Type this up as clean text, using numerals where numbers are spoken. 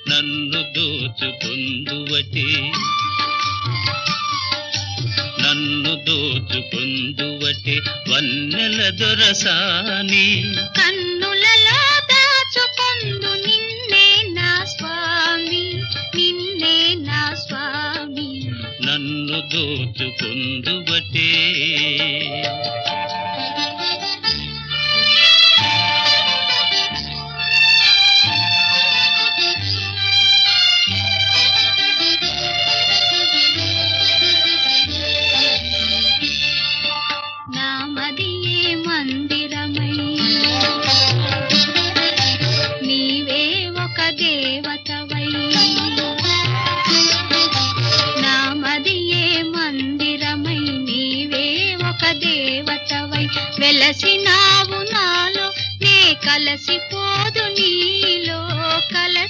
నన్ను దోచుకొందువటే నన్ను దోచుకొందువటే వన్నెల దొరసాని కన్నులలో దాచుకొందు నిన్నే నా స్వామి నిన్నే నా స్వామి నన్ను దోచుకొందువటే నామదియే మందిరమై నీవే ఒక దేవతవై నామదియే మందిరమై నీవే ఒక దేవతవై వెలసినావు నాలో నే కలసిపోదు నీలో